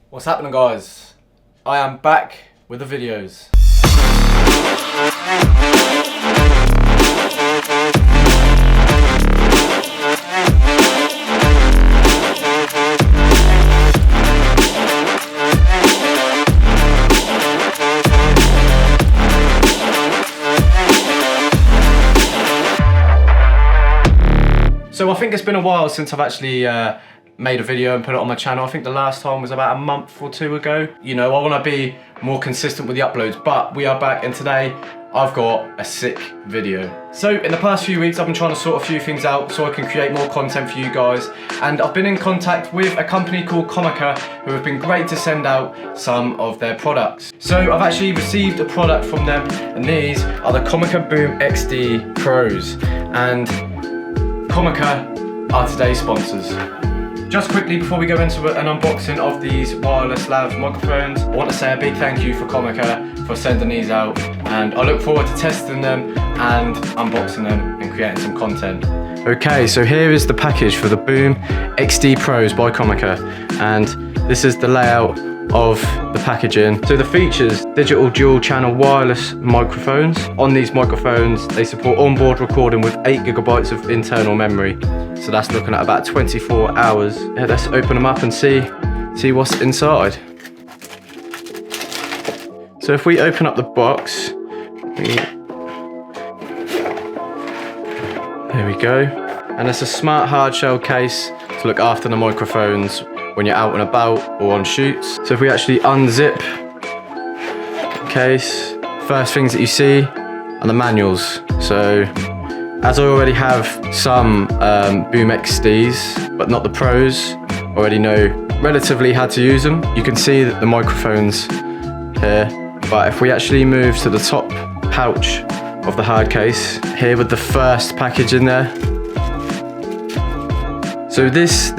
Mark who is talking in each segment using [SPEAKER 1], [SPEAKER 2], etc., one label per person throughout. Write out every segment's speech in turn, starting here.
[SPEAKER 1] What's happening, guys? I am back with the videos. So I think it's been a while since I've actually made a video and put it on my channel. I think the last time was about a month or two ago. You know, I want to be more consistent with the uploads, but we are back, and today I've got a sick video. So in the past few weeks, I've been trying to sort a few things out so I can create more content for you guys, and I've been in contact with a company called Comica who have been great to send out some of their products. So I've actually received a product from them, and these are the Comica Boom XD Pros, and Comica are today's sponsors. Just quickly before we go into an unboxing of these wireless lav microphones, I want to say a big thank you for Comica for sending these out, and I look forward to testing them and unboxing them and creating some content. Okay, so here is the package for the Boom XD Pros by Comica, and this is the layout of the packaging. So the features: digital dual channel wireless microphones. On these microphones, they support onboard recording with 8 GB of internal memory. So that's looking at about 24 hours. Yeah, let's open them up and see what's inside. So if we open up the box, there we go. And it's a smart hard shell case to look after the microphones when you're out and about or on shoots. So if we actually unzip the case, first things that you see are the manuals. So as I already have some Boom XDs, but not the Pros, already know relatively how to use them. You can see that the microphones here, but if we actually move to the top pouch of the hard case, here with the first package in there. So this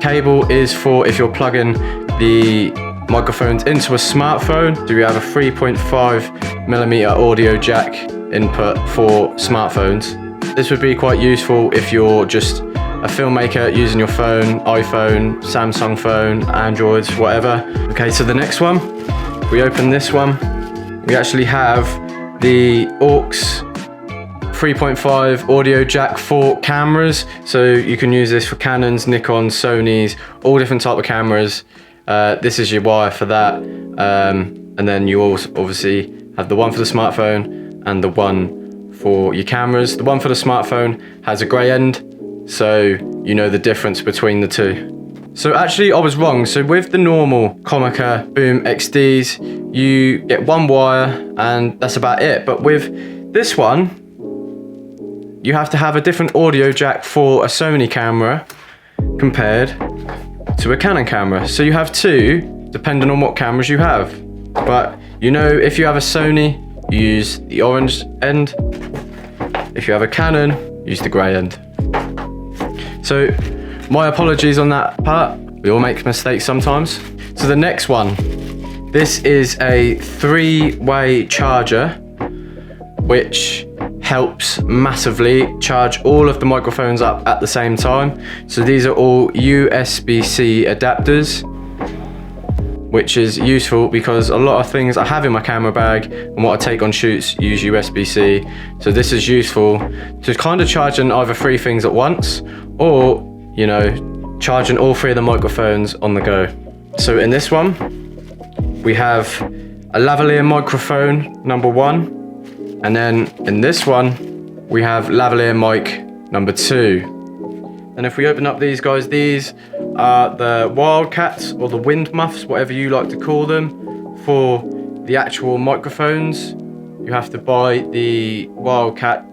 [SPEAKER 1] cable is for if you're plugging the microphones into a smartphone. So you have a 3.5mm audio jack input for smartphones. This would be quite useful if you're just a filmmaker using your phone, iPhone, Samsung phone, Androids, whatever. Okay, so the next one, if we open this one, we actually have the aux 3.5 audio jack for cameras. So you can use this for Canons, Nikons, Sonys, all different type of cameras. This is your wire for that. And then you also obviously have the one for the smartphone and the one for your cameras. The one for the smartphone has a grey end, so you know the difference between the two. So actually I was wrong. So with the normal Comica Boom XDs, you get one wire and that's about it. But with this one, you have to have a different audio jack for a Sony camera compared to a Canon camera. So you have two, depending on what cameras you have. But you know, if you have a Sony, you use the orange end. If you have a Canon, use the grey end. So my apologies on that part. We all make mistakes sometimes. So the next one, this is a 3-way charger, which helps massively charge all of the microphones up at the same time. So these are all USB-C adapters, which is useful because a lot of things I have in my camera bag and what I take on shoots use USB-C. So this is useful to kind of charging either 3 things at once, or, you know, charging all 3 of the microphones on the go. So in this one, we have a Lavaliere microphone number 1. And then in this one, we have Lavaliere mic number 2. And if we open up these guys, these are the Wildcats, or the wind muffs, whatever you like to call them, for the actual microphones. You have to buy the Wildcat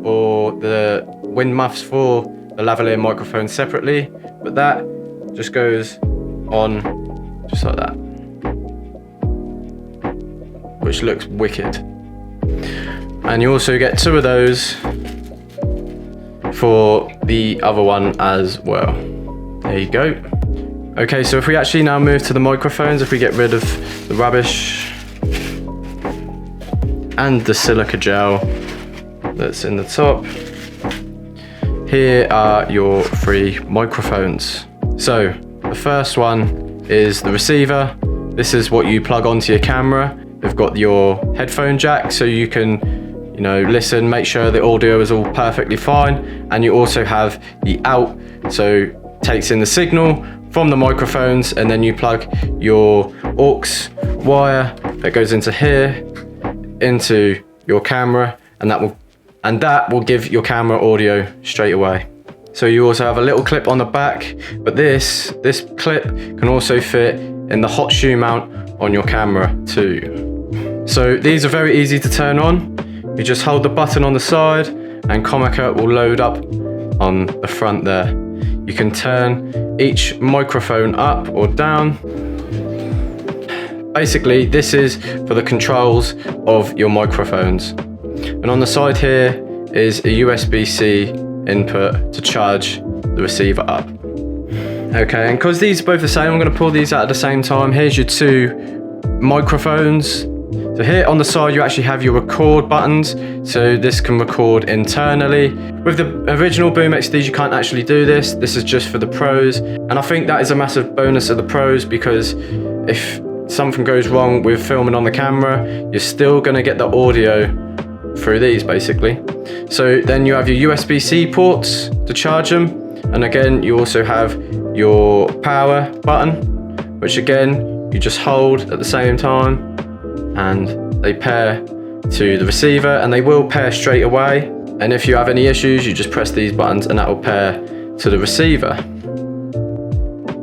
[SPEAKER 1] or the wind muffs for the Lavaliere microphone separately, but that just goes on just like that, which looks wicked. And you also get 2 of those for the other one as well. There you go. Okay, so if we actually now move to the microphones, if we get rid of the rubbish and the silica gel that's in the top, here are your 3 microphones. So the first one is the receiver. This is what you plug onto your camera. They've got your headphone jack, so you can, you know, listen, make sure the audio is all perfectly fine. And you also have the out, so takes in the signal from the microphones, and then you plug your aux wire that goes into here, into your camera, and that will give your camera audio straight away. So you also have a little clip on the back, but this clip can also fit in the hot shoe mount on your camera too. So these are very easy to turn on. You just hold the button on the side and Comica will load up on the front there. You can turn each microphone up or down. Basically, this is for the controls of your microphones. And on the side here is a USB-C input to charge the receiver up. Okay, and because these are both the same, I'm going to pull these out at the same time. Here's your two microphones. So here on the side you actually have your record buttons, so this can record internally. With the original Boom XDs you can't actually do this. This is just for the pros, and I think that is a massive bonus of the pros, because if something goes wrong with filming on the camera, you're still going to get the audio through these basically. So then you have your USB-C ports to charge them, and again you also have your power button, which again you just hold at the same time, and they pair to the receiver, and they will pair straight away. And if you have any issues, you just press these buttons and that will pair to the receiver.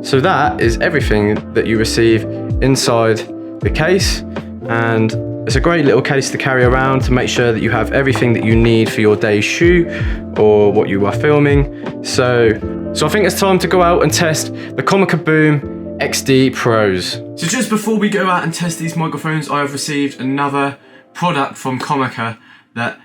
[SPEAKER 1] So that is everything that you receive inside the case, and it's a great little case to carry around to make sure that you have everything that you need for your day's shoot or what you are filming. So I think it's time to go out and test the Comica Boom XD Pros. So just before we go out and test these microphones, I have received another product from Comica that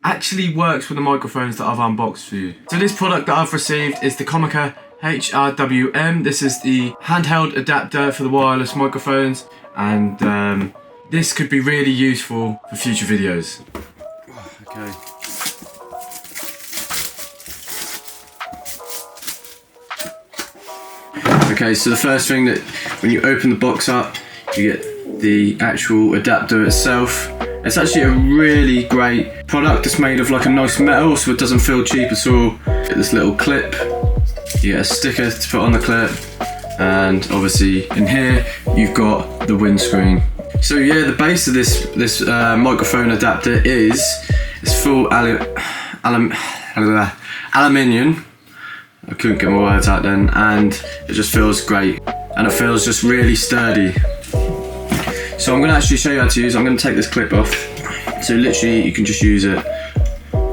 [SPEAKER 1] actually works with the microphones that I've unboxed for you. So this product that I've received is the Comica HRWM. This is the handheld adapter for the wireless microphones, and this could be really useful for future videos. Okay. Okay, so the first thing, that when you open the box up, you get the actual adapter itself. It's actually a really great product. It's made of like a nice metal, so it doesn't feel cheap at all. Get this little clip, you get a sticker to put on the clip, and obviously in here you've got the windscreen. So yeah, the base of this microphone adapter is full aluminium. I couldn't get my words out then, and it just feels great, and it feels just really sturdy. So I'm going to actually show you how to use it. I'm going to take this clip off. So literally you can just use it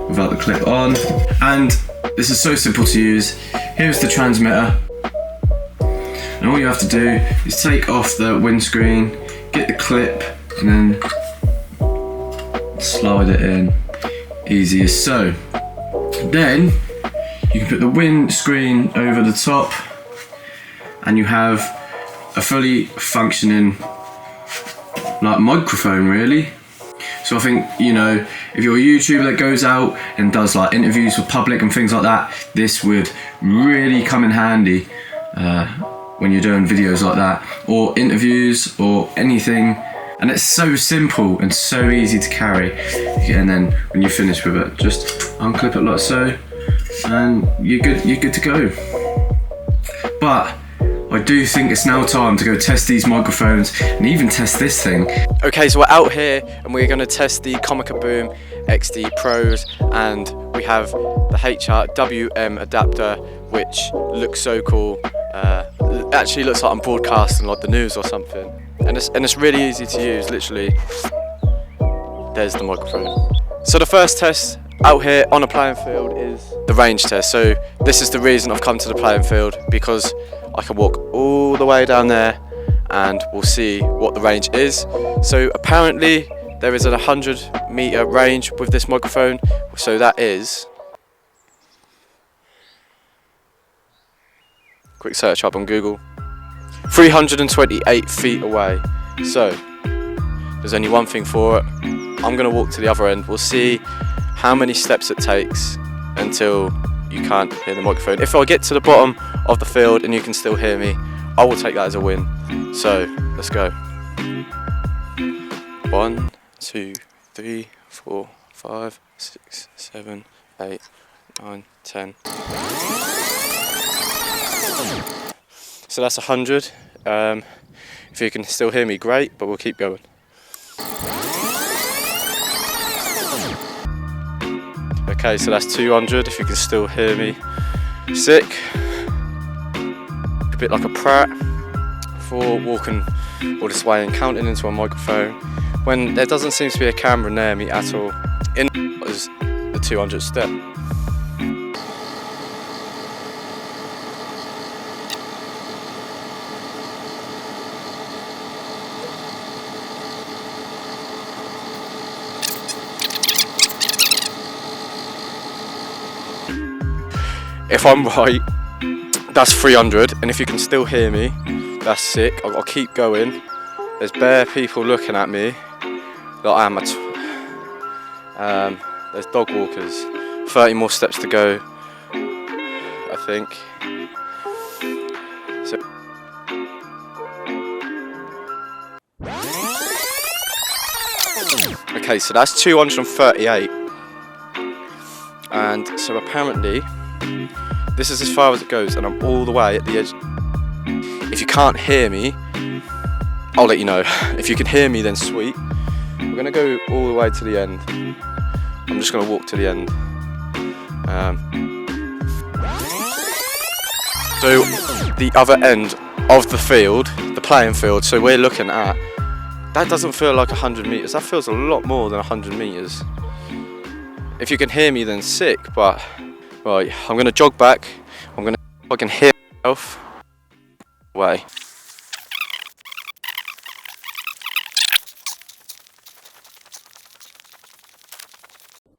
[SPEAKER 1] without the clip on, and this is so simple to use. Here's the transmitter, and all you have to do is take off the windscreen, get the clip, and then slide it in, easy as so. Then you can put the windscreen over the top, and you have a fully functioning like microphone really. So I think, you know, if you're a YouTuber that goes out and does like interviews with public and things like that, this would really come in handy when you're doing videos like that, or interviews or anything. And it's so simple and so easy to carry. And then when you finish with it, just unclip it like so, and you're good to go. But I do think it's now time to go test these microphones and even test this thing. Okay, so we're out here and we're going to test the Comica Boom XD Pros, and we have the HRWM adapter, which looks so cool. It actually looks like I'm broadcasting like the news or something, and it's really easy to use. Literally, there's the microphone. So the first test out here on a playing field is the range test. So this is the reason I've come to the playing field, because I can walk all the way down there and we'll see what the range is. So apparently there is a 100-meter range with this microphone, so that is, quick search up on Google, 328 feet away. So there's only one thing for it. I'm going to walk to the other end. We'll see how many steps it takes until you can't hear the microphone. If I get to the bottom of the field and you can still hear me, I will take that as a win. So let's go. 1, 2, 3, 4, 5, 6, 7, 8, 9, 10. So that's 100. If you can still hear me, great, but we'll keep going. Okay, so that's 200. If you can still hear me, sick. A bit like a prat for walking all this way and counting into a microphone when there doesn't seem to be a camera near me at all. In was the 200th step. If I'm right, that's 300, and if you can still hear me, that's sick. I'll keep going. There's bare people looking at me that I am there's dog walkers. 30 more steps to go, I think. Okay, so that's 238. And so apparently, this is as far as it goes, and I'm all the way at the edge. If you can't hear me, I'll let you know. If you can hear me, then sweet. We're gonna go all the way to the end. I'm just gonna walk to the end. So the other end of the field, the playing field, so we're looking at, that doesn't feel like 100 meters. That feels a lot more than 100 meters. If you can hear me, then sick, but right, I'm gonna jog back. I can hear myself. Way.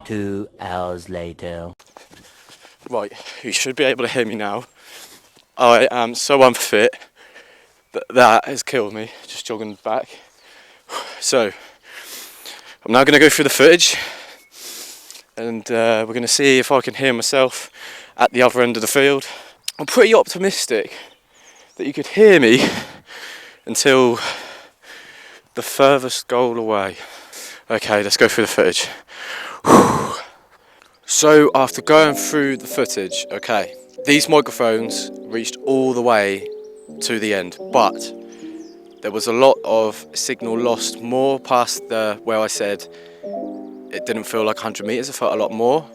[SPEAKER 2] Two hours later.
[SPEAKER 1] Right, you should be able to hear me now. I am so unfit that has killed me, just jogging back. So, I'm now gonna go through the footage and we're gonna see if I can hear myself at the other end of the field. I'm pretty optimistic that you could hear me until the furthest goal away. Okay, let's go through the footage. So after going through the footage, okay, these microphones reached all the way to the end, but there was a lot of signal lost more past where I said it didn't feel like 100 meters, it felt a lot more,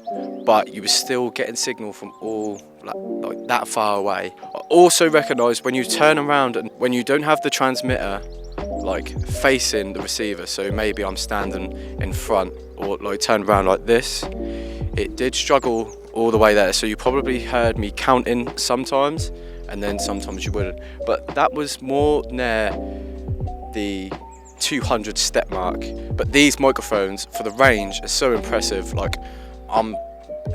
[SPEAKER 1] but you were still getting signal from all like that far away. I also recognised when you turn around and when you don't have the transmitter like facing the receiver, so maybe I'm standing in front or like turned around like this, it did struggle all the way there. So you probably heard me counting sometimes and then sometimes you wouldn't, but that was more near the 200 step mark. But these microphones for the range are so impressive. Like, I'm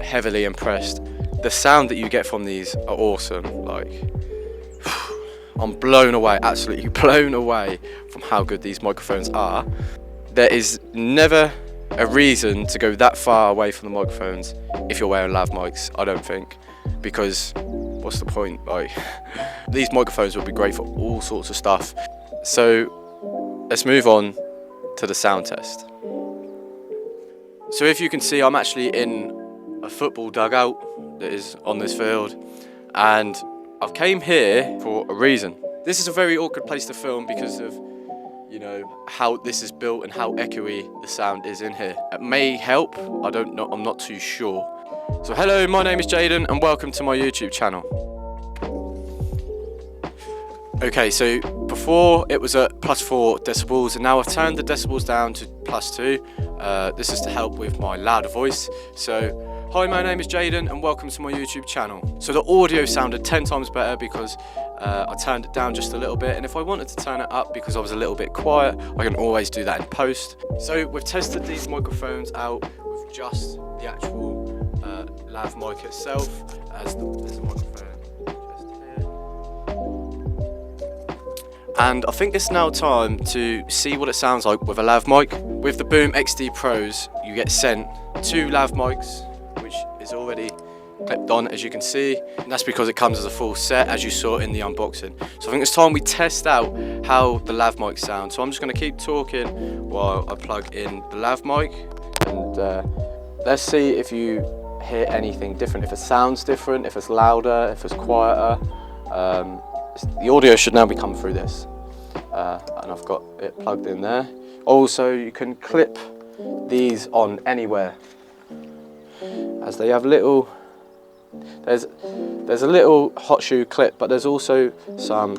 [SPEAKER 1] heavily impressed. The sound that you get from these are awesome. Like, I'm blown away, absolutely blown away from how good these microphones are. There is never a reason to go that far away from the microphones if you're wearing lav mics, I don't think, because what's the point? Like, these microphones would be great for all sorts of stuff. So let's move on to the sound test. So if you can see, I'm actually in a football dugout that is on this field, and I've came here for a reason. This is a very awkward place to film because of, you know, how this is built and how echoey the sound is in here. It may help, I don't know, I'm not too sure. So hello, my name is Jaden and welcome to my YouTube channel. Okay, so before it was at +4 decibels and now I've turned the decibels down to +2. This is to help with my louder voice. So hi, my name is Jaden and welcome to my YouTube channel. So the audio sounded 10 times better because I turned it down just a little bit, and if I wanted to turn it up because I was a little bit quiet, I can always do that in post. So we've tested these microphones out with just the actual lav mic itself, as there's a microphone just here. And I think it's now time to see what it sounds like with a lav mic. With the Boom XD Pros, you get sent 2 lav mics, which is already clipped on, as you can see, and that's because it comes as a full set, as you saw in the unboxing. So I think it's time we test out how the lav mic sounds. So I'm just going to keep talking while I plug in the lav mic, and let's see if you hear anything different, if it sounds different, if it's louder, if it's quieter. The audio should now be coming through this, and I've got it plugged in there. Also, you can clip these on anywhere, as they have little, there's a little hot shoe clip, but there's also some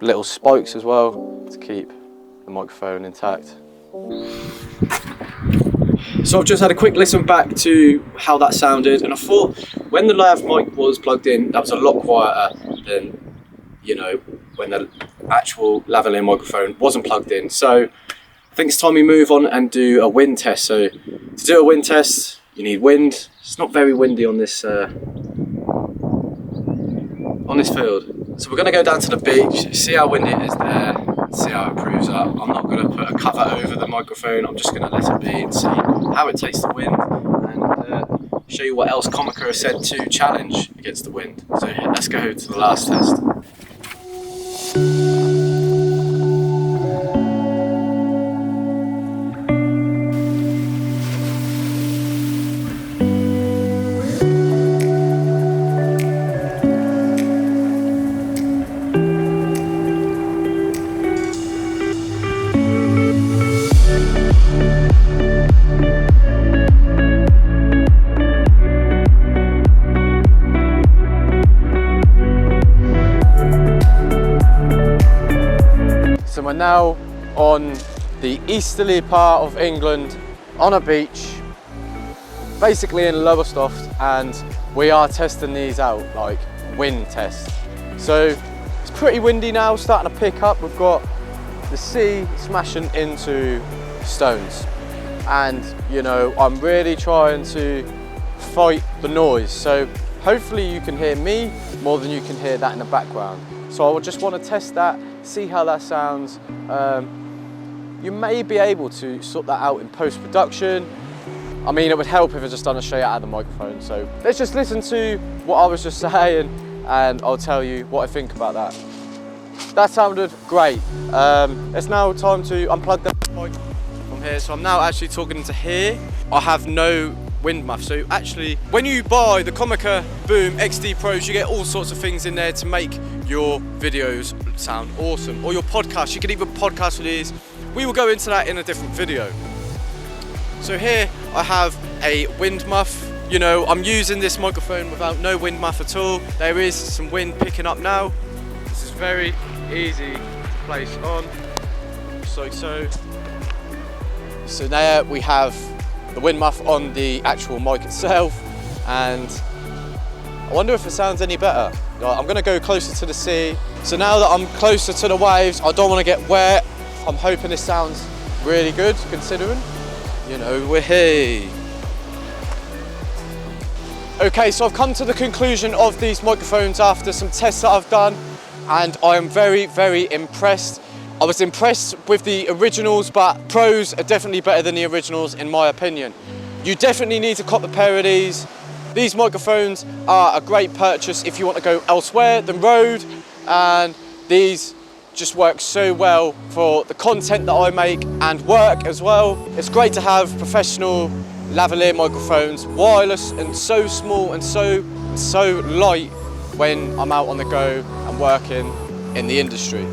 [SPEAKER 1] little spikes as well to keep the microphone intact. So I've just had a quick listen back to how that sounded, and I thought when the lav mic was plugged in, that was a lot quieter than, you know, when the actual lavaliere microphone wasn't plugged in. So I think it's time we move on and do a wind test. So to do a wind test, you need wind. It's not very windy on this field. So we're going to go down to the beach, see how windy it is there, see how it proves up. I'm not going to put a cover over the microphone. I'm just going to let it be and see how it takes the wind, and show you what else Comica has said to challenge against the wind. So let's go to the last test. So we're now on the easterly part of England on a beach, basically in Lowestoft, and we are testing these out, like wind tests. So it's pretty windy now, starting to pick up. We've got the sea smashing into stones, and you know, I'm really trying to fight the noise. So hopefully you can hear me more than you can hear that in the background. So I just want to test that, see how that sounds. You may be able to sort that out in post-production. I mean, it would help if I just done a straight out of the microphone. So let's just listen to what I was just saying, and I'll tell you what I think about that. That sounded great. It's now time to unplug the mic from here. So I'm now actually talking into here. I have no wind muff. So actually, when you buy the Comica Boom XD Pros, you get all sorts of things in there to make your videos sound awesome, or your podcast. You can even podcast with these. We will go into that in a different video. So here I have a wind muff. You know, I'm using this microphone without no wind muff at all. There is some wind picking up now. This is very easy to place on, just like so. So there we have the wind muff on the actual mic itself, and I wonder if it sounds any better. I'm going to go closer to the sea. So now that I'm closer to the waves, I don't want to get wet. I'm hoping this sounds really good, considering, you know, we're here. Okay, so I've come to the conclusion of these microphones after some tests that I've done, and I am very, very impressed. I was impressed with the originals, but pros are definitely better than the originals in my opinion. You definitely need to cop a pair of these. These microphones are a great purchase if you want to go elsewhere than Rode, and these just work so well for the content that I make and work as well. It's great to have professional lavaliere microphones, wireless and so small and so light when I'm out on the go and working in the industry.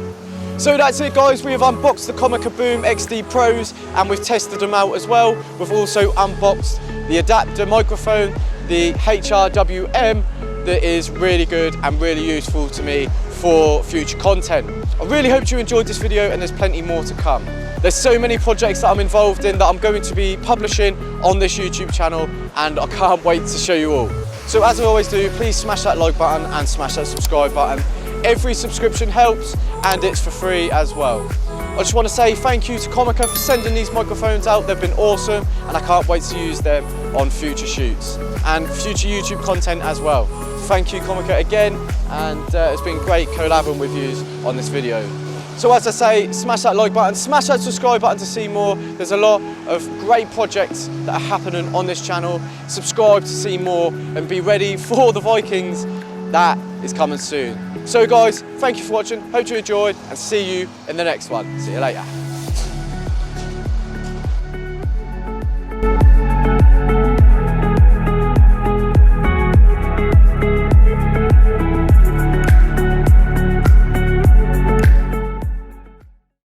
[SPEAKER 1] So that's it guys, we have unboxed the Comica Boom XD Pros and we've tested them out as well. We've also unboxed the adapter microphone, the HRWM, that is really good and really useful to me for future content. I really hope you enjoyed this video, and there's plenty more to come. There's so many projects that I'm involved in that I'm going to be publishing on this YouTube channel, and I can't wait to show you all. So as I always do, please smash that like button and smash that subscribe button. Every subscription helps, and it's for free as well. I just want to say thank you to Comica for sending these microphones out. They've been awesome, and I can't wait to use them on future shoots and future YouTube content as well. Thank you Comica again, and it's been great collabing with you on this video. So as I say, smash that like button, smash that subscribe button to see more. There's a lot of great projects that are happening on this channel. Subscribe to see more and be ready for the Vikings. That is coming soon. So guys, thank you for watching, hope you enjoyed, and see you in the next one. See you later.